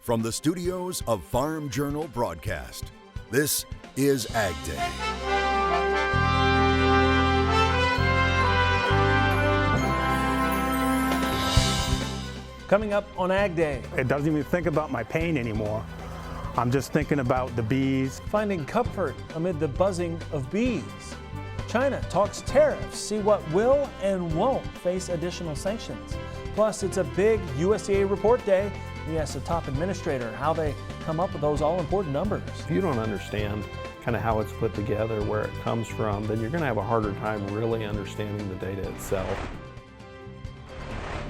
From the studios of Farm Journal Broadcast, this is AgDay. Coming up on AgDay. It doesn't even think about my pain anymore. I'm just thinking about the bees. Finding comfort amid the buzzing of bees. China talks tariffs, see what will and won't face additional sanctions. Plus, it's a big USDA report day. We asked the top administrator how they come up with those all-important numbers. If you don't understand kind of how it's put together, where it comes from, then you're going to have a harder time really understanding the data itself.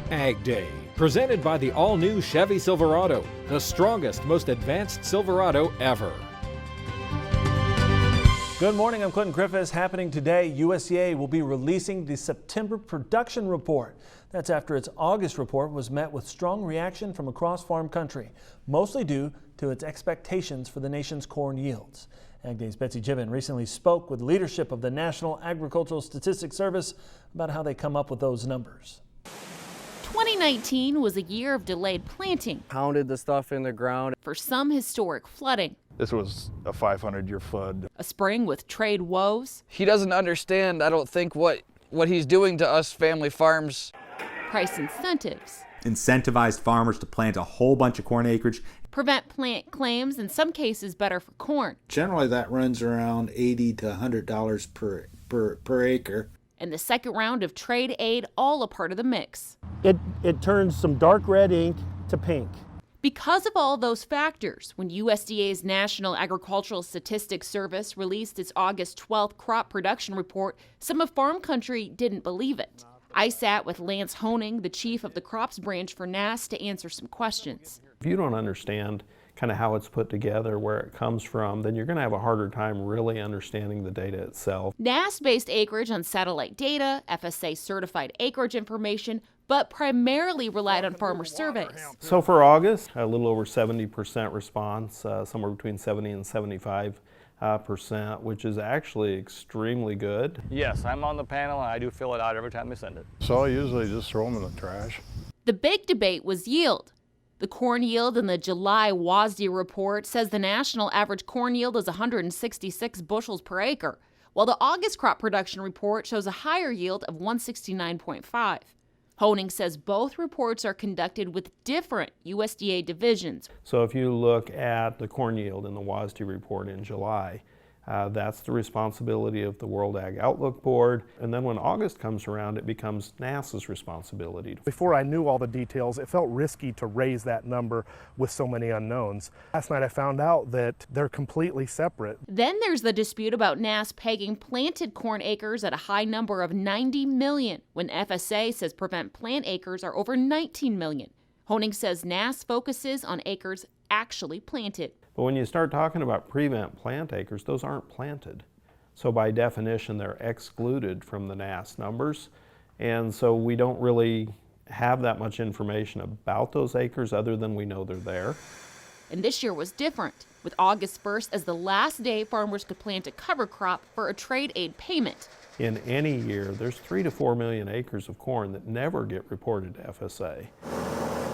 AgDay, presented by the all-new Chevy Silverado, the strongest, most advanced Silverado ever. Good morning, I'm Clinton Griffiths. Happening today, USDA will be releasing the September production report. That's after its August report was met with strong reaction from across farm country, mostly due to its expectations for the nation's corn yields. AgDay's Betsy Gibbon recently spoke with leadership of the National Agricultural Statistics Service about how they come up with those numbers. 2019 was a year of delayed planting. Pounded the stuff in the ground. For some, historic flooding. This was a 500-year flood. A spring with trade woes. He doesn't understand, I don't think, what he's doing to us family farms. Price incentives. Incentivized farmers to plant a whole bunch of corn acreage. Prevent plant claims, in some cases better for corn. Generally that runs around $80 to $100 per acre. And the second round of trade aid, all a part of the mix. It turns some dark red ink to pink. Because of all those factors, when USDA's National Agricultural Statistics Service released its August 12th crop production report, some of farm country didn't believe it. I sat with Lance Honing, the chief of the crops branch for NASS, to answer some questions. If you don't understand kind of how it's put together, where it comes from, then you're going to have a harder time really understanding the data itself. NASS based acreage on satellite data, FSA certified acreage information, but primarily relied on farmer surveys. So for August, a little over 70% response, somewhere between 70 and 75%, which is actually extremely good. Yes, I'm on the panel and I do fill it out every time I send it. So I usually just throw them in the trash. The big debate was yield. The corn yield in the July WASDE report says the national average corn yield is 166 bushels per acre, while the August crop production report shows a higher yield of 169.5. Honing says both reports are conducted with different USDA divisions. So if you look at the corn yield in the WASDE report in July, that's the responsibility of the World Ag Outlook Board. And then when August comes around, it becomes NASA's responsibility. Before I knew all the details, it felt risky to raise that number with so many unknowns. Last night I found out that they're completely separate. Then there's the dispute about NASS pegging planted corn acres at a high number of 90 million, when FSA says prevent plant acres are over 19 million. Honing says NASS focuses on acres actually planted. But when you start talking about prevent plant acres, those aren't planted. So by definition, they're excluded from the NASS numbers. And so we don't really have that much information about those acres other than we know they're there. And this year was different, with August 1st as the last day farmers could plant a cover crop for a trade aid payment. In any year, there's 3 to 4 million acres of corn that never get reported to FSA.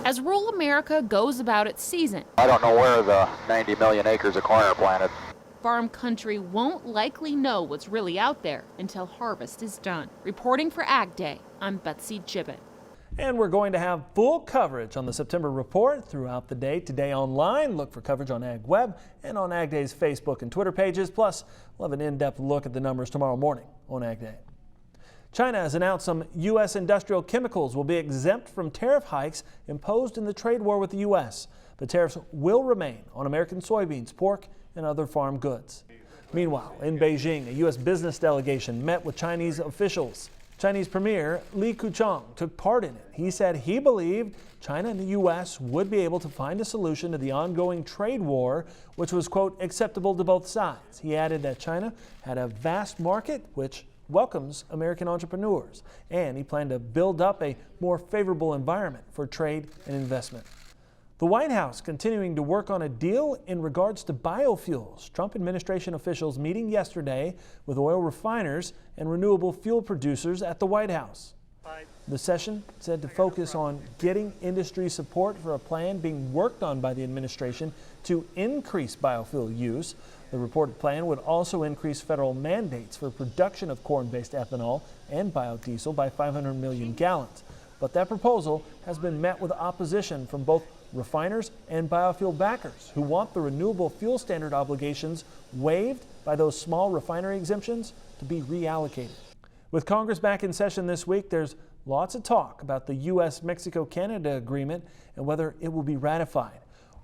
As rural America goes about its season, I don't know where the 90 million acres of corn are planted. Farm country won't likely know what's really out there until harvest is done. Reporting for AgDay, I'm Betsy Gibbon. And we're going to have full coverage on the September report throughout the day. Today online, look for coverage on AgWeb and on AgDay's Facebook and Twitter pages. Plus, we'll have an in-depth look at the numbers tomorrow morning on AgDay. China has announced some U.S. industrial chemicals will be exempt from tariff hikes imposed in the trade war with the U.S. The tariffs will remain on American soybeans, pork, and other farm goods. Meanwhile, in Beijing, a U.S. business delegation met with Chinese officials. Chinese Premier Li Keqiang took part in it. He said he believed China and the U.S. would be able to find a solution to the ongoing trade war, which was, quote, acceptable to both sides. He added that China had a vast market, which welcomes American entrepreneurs, and he planned to build up a more favorable environment for trade and investment. The White House continuing to work on a deal in regards to biofuels. Trump administration officials meeting yesterday with oil refiners and renewable fuel producers at the White House. The session said to focus on getting industry support for a plan being worked on by the administration to increase biofuel use. The reported plan would also increase federal mandates for production of corn-based ethanol and biodiesel by 500 million gallons. But that proposal has been met with opposition from both refiners and biofuel backers who want the renewable fuel standard obligations waived by those small refinery exemptions to be reallocated. With Congress back in session this week, there's lots of talk about the U.S.-Mexico-Canada agreement and whether it will be ratified.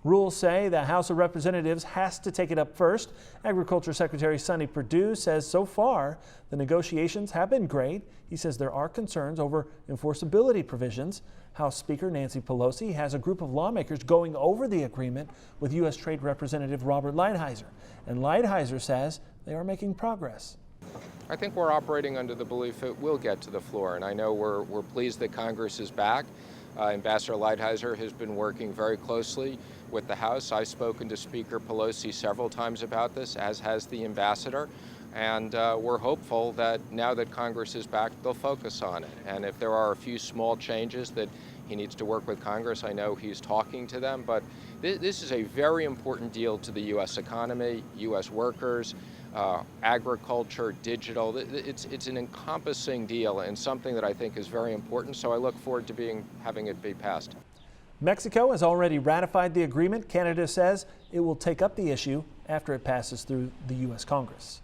Rules say the House of Representatives has to take it up first. Agriculture Secretary Sonny Perdue says so far the negotiations have been great. He says there are concerns over enforceability provisions. House Speaker Nancy Pelosi has a group of lawmakers going over the agreement with U.S. Trade Representative Robert Lighthizer. And Lighthizer says they are making progress. I think we're operating under the belief it will get to the floor, and I know we're pleased that Congress is back. Ambassador Lighthizer has been working very closely with the House. I've spoken to Speaker Pelosi several times about this, as has the ambassador, and we're hopeful that now that Congress is back, they'll focus on it. And if there are a few small changes that he needs to work with Congress, I know he's talking to them, but this is a very important deal to the U.S. economy, U.S. workers, agriculture, digital. It's an encompassing deal and something that I think is very important, so I look forward to having it be passed. Mexico has already ratified the agreement. Canada says it will take up the issue after it passes through the U.S. Congress.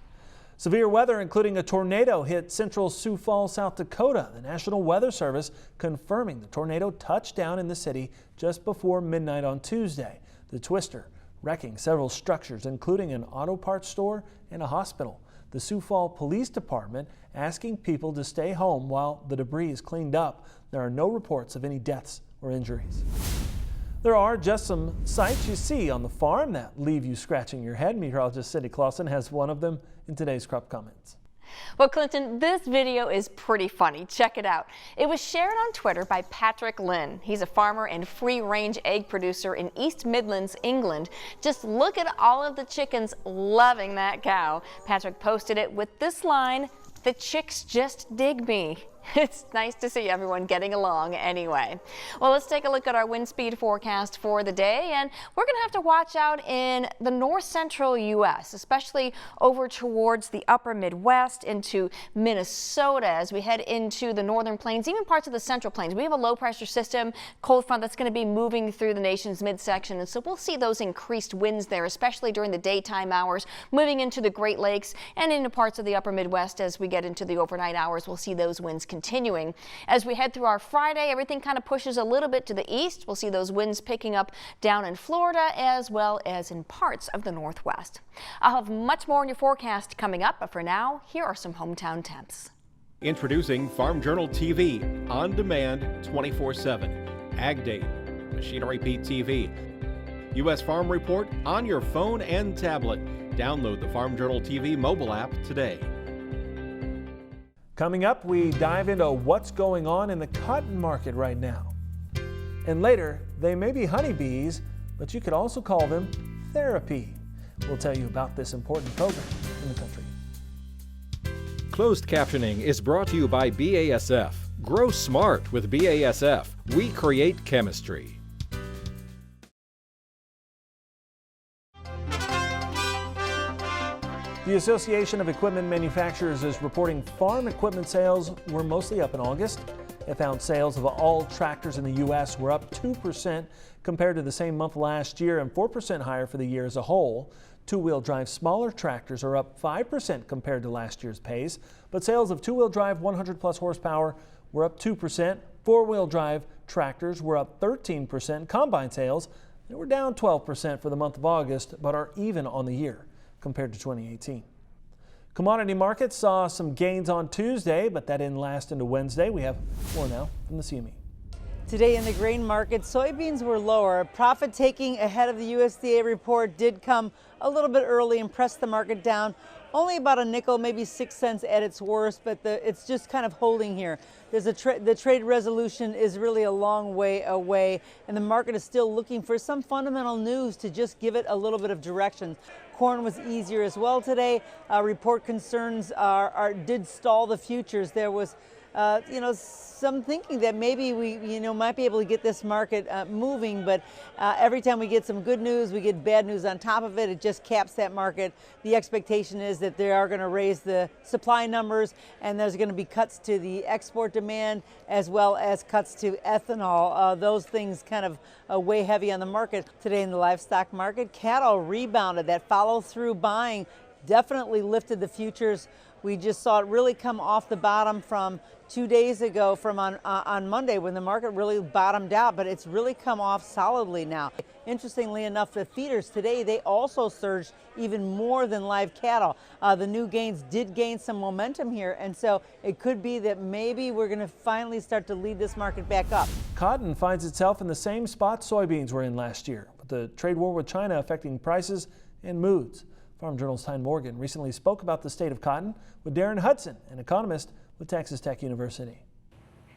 Severe weather, including a tornado, hit central Sioux Falls, South Dakota. The National Weather Service confirming the tornado touched down in the city just before midnight on Tuesday. The twister wrecking several structures, including an auto parts store and a hospital. The Sioux Falls Police Department asking people to stay home while the debris is cleaned up. There are no reports of any deaths or injuries. There are just some sights you see on the farm that leave you scratching your head. Meteorologist Cindy Clausen has one of them in today's Crop Comments. Well, Clinton, this video is pretty funny. Check it out. It was shared on Twitter by Patrick Lynn. He's a farmer and free-range egg producer in East Midlands, England. Just look at all of the chickens loving that cow. Patrick posted it with this line, "The chicks just dig me." It's nice to see everyone getting along anyway. Well, let's take a look at our wind speed forecast for the day, and we're going to have to watch out in the north central U.S., especially over towards the upper Midwest into Minnesota as we head into the northern plains, even parts of the central plains. We have a low pressure system, cold front that's going to be moving through the nation's midsection, and so we'll see those increased winds there, especially during the daytime hours, moving into the Great Lakes and into parts of the upper Midwest. As we get into the overnight hours, we'll see those winds continuing. As we head through our Friday, everything kind of pushes a little bit to the east. We'll see those winds picking up down in Florida as well as in parts of the Northwest. I'll have much more in your forecast coming up, but for now, here are some hometown temps. Introducing Farm Journal TV, on demand 24/7. AgDay, Machinery Pete TV. U.S. Farm Report on your phone and tablet. Download the Farm Journal TV mobile app today. Coming up, we dive into what's going on in the cotton market right now. And later, they may be honeybees, but you could also call them therapy. We'll tell you about this important program in the country. Closed captioning is brought to you by BASF. Grow smart with BASF. We create chemistry. The Association of Equipment Manufacturers is reporting farm equipment sales were mostly up in August. It found sales of all tractors in the U.S. were up 2% compared to the same month last year and 4% higher for the year as a whole. Two-wheel drive smaller tractors are up 5% compared to last year's pace, but sales of two-wheel drive 100-plus horsepower were up 2%. Four-wheel drive tractors were up 13%. Combine sales, they were down 12% for the month of August, but are even on the year compared to 2018. Commodity markets saw some gains on Tuesday, but that didn't last into Wednesday. We have more now from the CME. Today in the grain market, soybeans were lower. Profit taking ahead of the USDA report did come a little bit early and pressed the market down. Only about a nickel, maybe 6 cents at its worst, but it's just kind of holding here. The trade resolution is really a long way away, and the market is still looking for some fundamental news to just give it a little bit of direction. Corn was easier as well today. Report concerns did stall the futures. There was some thinking that maybe we, might be able to get this market moving, but every time we get some good news, we get bad news on top of it. It just caps that market. The expectation is that they are going to raise the supply numbers, and there's going to be cuts to the export demand as well as cuts to ethanol. Those things kind of weigh heavy on the market. Today in the livestock market, cattle rebounded. That follow-through buying definitely lifted the futures. We just saw it really come off the bottom from 2 days ago, from on Monday when the market really bottomed out, but it's really come off solidly now. Interestingly enough, the feeders today, they also surged even more than live cattle. The new gains did gain some momentum here, and so it could be that maybe we're going to finally start to lead this market back up. Cotton finds itself in the same spot soybeans were in last year, with the trade war with China affecting prices and moods. Farm Journal's Tyne Morgan recently spoke about the state of cotton with Darren Hudson, an economist with Texas Tech University.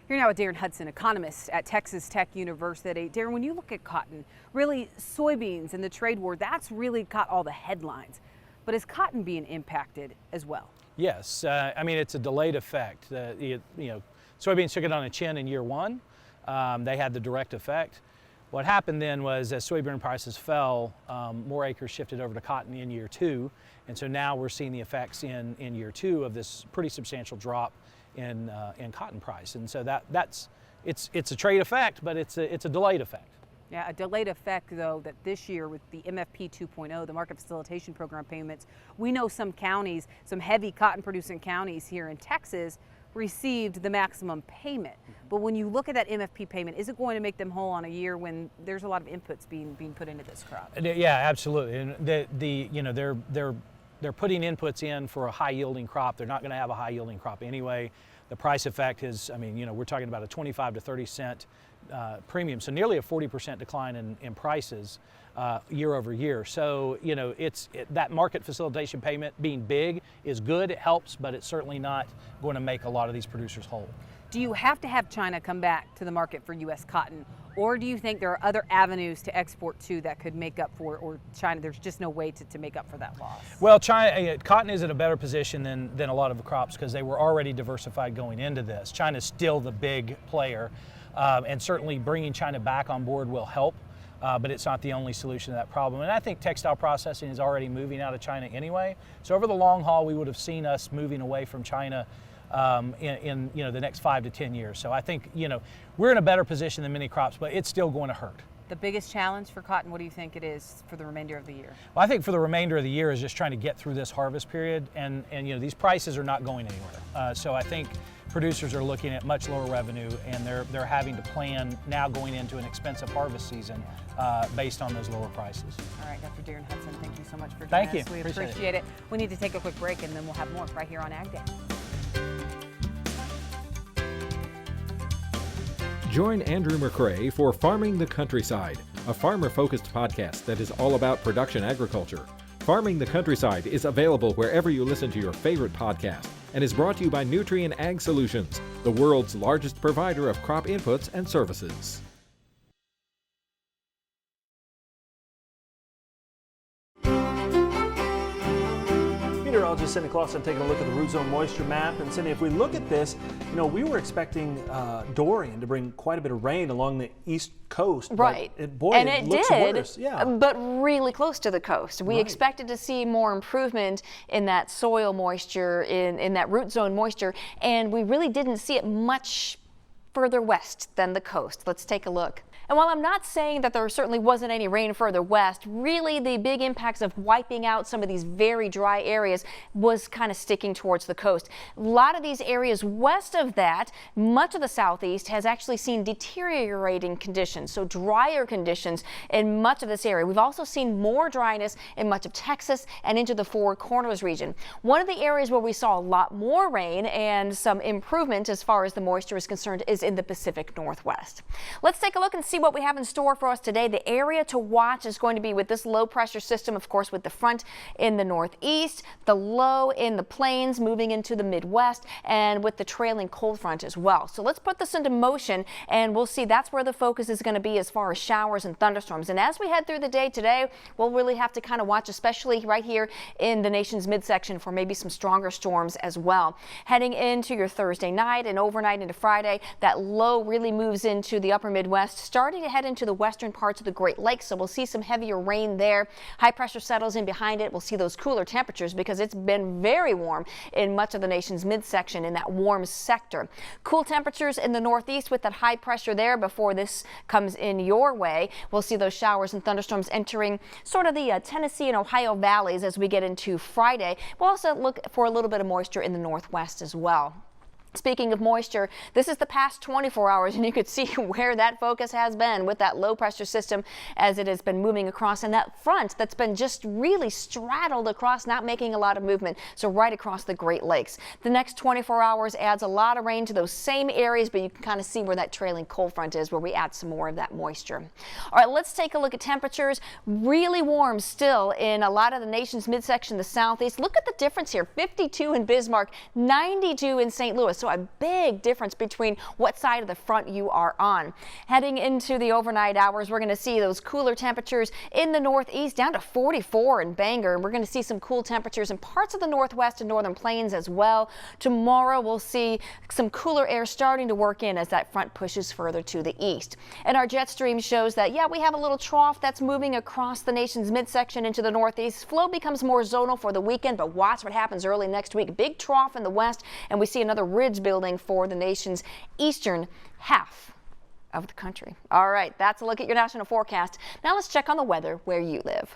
Here now with Darren Hudson, economist at Texas Tech University. Darren, when you look at cotton, really soybeans and the trade war, that's really caught all the headlines. But is cotton being impacted as well? Yes, I mean, it's a delayed effect. Soybeans took it on the chin in year one. They had the direct effect. What happened then was as soybean prices fell, more acres shifted over to cotton in year two. And so now we're seeing the effects in year two of this pretty substantial drop in cotton price. And so it's a trade effect, but it's a delayed effect. Yeah, a delayed effect, though, that this year with the MFP 2.0, the Market Facilitation Program payments, we know some counties, some heavy cotton producing counties here in Texas received the maximum payment. But when you look at that MFP payment, is it going to make them whole on a year when there's a lot of inputs being put into this crop? Yeah, absolutely. And they're putting inputs in for a high yielding crop. They're not going to have a high yielding crop anyway. The price effect is, we're talking about a 25 to 30 cent premium, so nearly a 40% decline in prices year over year. So, that market facilitation payment being big is good, it helps, but it's certainly not going to make a lot of these producers whole. Do you have to have China come back to the market for U.S. cotton, or do you think there are other avenues to export to that could make up for it, or China, there's just no way to make up for that loss? Well, cotton is in a better position than a lot of the crops because they were already diversified going into this. China's still the big player, and certainly bringing China back on board will help. But it's not the only solution to that problem. And I think textile processing is already moving out of China anyway. So over the long haul, we would have seen us moving away from China in the next 5 to 10 years. So I think we're in a better position than many crops, but it's still going to hurt. The biggest challenge for cotton, what do you think it is for the remainder of the year? Well, I think for the remainder of the year is just trying to get through this harvest period, and these prices are not going anywhere. So I think producers are looking at much lower revenue, and they're having to plan now going into an expensive harvest season based on those lower prices. All right, Dr. Darren Hudson, thank you so much for joining us. Thank you. We appreciate it. We need to take a quick break, and then we'll have more right here on Ag Day. Join Andrew McRae for Farming the Countryside, a farmer-focused podcast that is all about production agriculture. Farming the Countryside is available wherever you listen to your favorite podcast and is brought to you by Nutrien Ag Solutions, the world's largest provider of crop inputs and services. Meteorologist Cindy Clausen taking a look at the root zone moisture map. And Cindy, if we look at this, we were expecting Dorian to bring quite a bit of rain along the east coast. Right. It did, worse. Yeah. But really close to the coast. We expected to see more improvement in that soil moisture, in that root zone moisture, and we really didn't see it much further west than the coast. Let's take a look. And while I'm not saying that there certainly wasn't any rain further west, really the big impacts of wiping out some of these very dry areas was kind of sticking towards the coast. A lot of these areas west of that, much of the southeast has actually seen deteriorating conditions, so drier conditions in much of this area. We've also seen more dryness in much of Texas and into the Four Corners region. One of the areas where we saw a lot more rain and some improvement as far as the moisture is concerned is in the Pacific Northwest. Let's take a look and see what we have in store for us today. The area to watch is going to be with this low pressure system, of course, with the front in the northeast, the low in the plains moving into the Midwest, and with the trailing cold front as well. So let's put this into motion, and we'll see that's where the focus is going to be as far as showers and thunderstorms. And as we head through the day today, we'll really have to kind of watch, especially right here in the nation's midsection, for maybe some stronger storms as well. Heading into your Thursday night and overnight into Friday, that low really moves into the upper Midwest, starting to head into the western parts of the Great Lakes. So we'll see some heavier rain there. High pressure settles in behind it. We'll see those cooler temperatures because it's been very warm in much of the nation's midsection in that warm sector. Cool temperatures in the northeast with that high pressure there before this comes in your way. We'll see those showers and thunderstorms entering sort of the Tennessee and Ohio valleys as we get into Friday. We'll also look for a little bit of moisture in the northwest as well. Speaking of moisture, this is the past 24 hours, and you could see where that focus has been with that low pressure system as it has been moving across, and that front that's been just really straddled across, not making a lot of movement, so right across the Great Lakes. The next 24 hours adds a lot of rain to those same areas, but you can kind of see where that trailing cold front is, where we add some more of that moisture. All right, let's take a look at temperatures. Really warm still in a lot of the nation's midsection, the southeast. Look at the difference here, 52 in Bismarck, 92 in St. Louis. So a big difference between what side of the front you are on. Heading into the overnight hours, we're going to see those cooler temperatures in the northeast down to 44 in Bangor. And we're going to see some cool temperatures in parts of the northwest and northern plains as well. Tomorrow we'll see some cooler air starting to work in as that front pushes further to the east. And our jet stream shows that, yeah, we have a little trough that's moving across the nation's midsection into the northeast. Flow becomes more zonal for the weekend, but watch what happens early next week. Big trough in the west, and we see another ridge building for the nation's eastern half of the country. All right, that's a look at your national forecast. Now let's check on the weather where you live.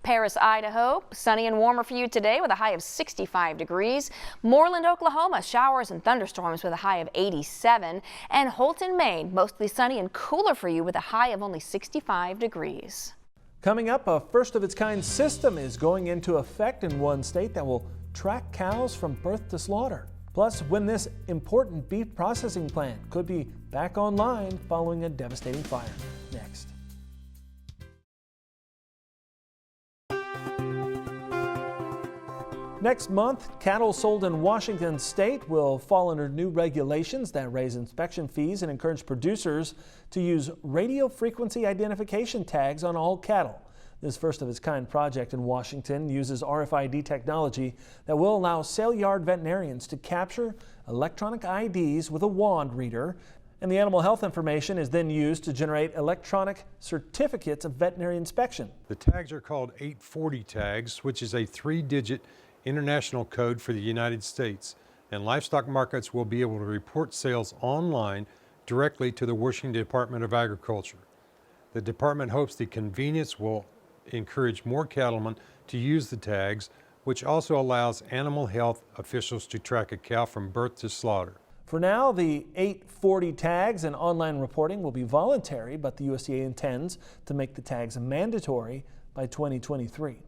Paris, Idaho, sunny and warmer for you today with a high of 65 degrees. Moreland, Oklahoma, showers and thunderstorms with a high of 87. And Holton, Maine, mostly sunny and cooler for you with a high of only 65 degrees. Coming up, a first-of-its-kind system is going into effect in one state that will track cows from birth to slaughter. Plus, when this important beef processing plant could be back online following a devastating fire. Next. Next month, cattle sold in Washington state will fall under new regulations that raise inspection fees and encourage producers to use radio frequency identification tags on all cattle. This first-of-its-kind project in Washington uses RFID technology that will allow sale yard veterinarians to capture electronic IDs with a wand reader, and the animal health information is then used to generate electronic certificates of veterinary inspection. The tags are called 840 tags, which is a 3-digit international code for the United States, and livestock markets will be able to report sales online directly to the Washington Department of Agriculture. The department hopes the convenience will encourage more cattlemen to use the tags, which also allows animal health officials to track a cow from birth to slaughter. For now, the 840 tags and online reporting will be voluntary, but the USDA intends to make the tags mandatory by 2023.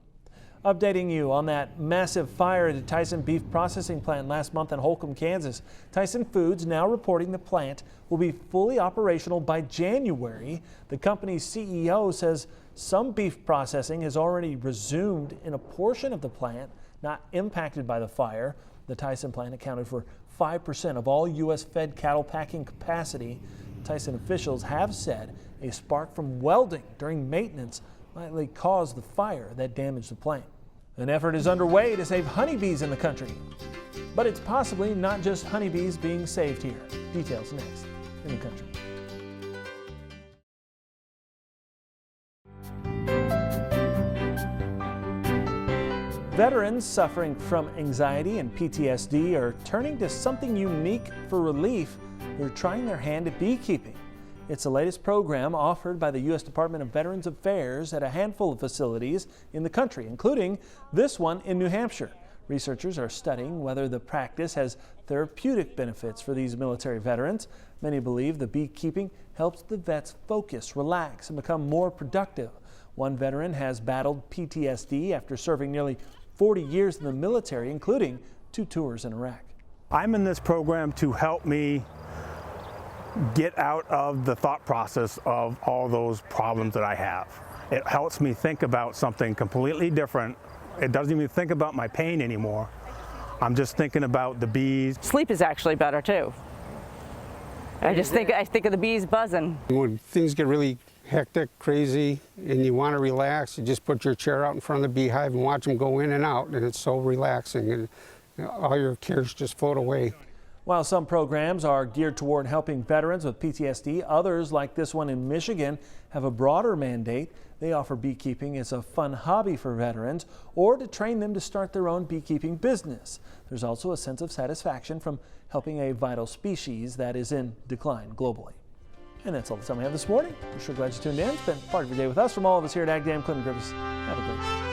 Updating you on that massive fire at the Tyson beef processing plant last month in Holcomb, Kansas. Tyson Foods now reporting the plant will be fully operational by January. The company's CEO says some beef processing has already resumed in a portion of the plant not impacted by the fire. The Tyson plant accounted for 5% of all U.S. fed cattle packing capacity. Tyson officials have said a spark from welding during maintenance likely caused the fire that damaged the plant. An effort is underway to save honeybees in the country. But it's possibly not just honeybees being saved here. Details next in the country. Veterans suffering from anxiety and PTSD are turning to something unique for relief. They're trying their hand at beekeeping. It's the latest program offered by the U.S. Department of Veterans Affairs at a handful of facilities in the country, including this one in New Hampshire. Researchers are studying whether the practice has therapeutic benefits for these military veterans. Many believe the beekeeping helps the vets focus, relax, and become more productive. One veteran has battled PTSD after serving nearly 40 years in the military, including 2 tours in Iraq. I'm in this program to help me get out of the thought process of all those problems that I have. It helps me think about something completely different. It doesn't even think about my pain anymore. I'm just thinking about the bees. Sleep is actually better too. I think of the bees buzzing. When things get really hectic, crazy, and you want to relax, you just put your chair out in front of the beehive and watch them go in and out, and it's so relaxing, and all your cares just float away. While some programs are geared toward helping veterans with PTSD, others, like this one in Michigan, have a broader mandate. They offer beekeeping as a fun hobby for veterans or to train them to start their own beekeeping business. There's also a sense of satisfaction from helping a vital species that is in decline globally. And that's all the time we have this morning. We're sure glad you tuned in. Spent part of your day with us. From all of us here at AgDay, I'm Clinton Griffiths. Have a great day.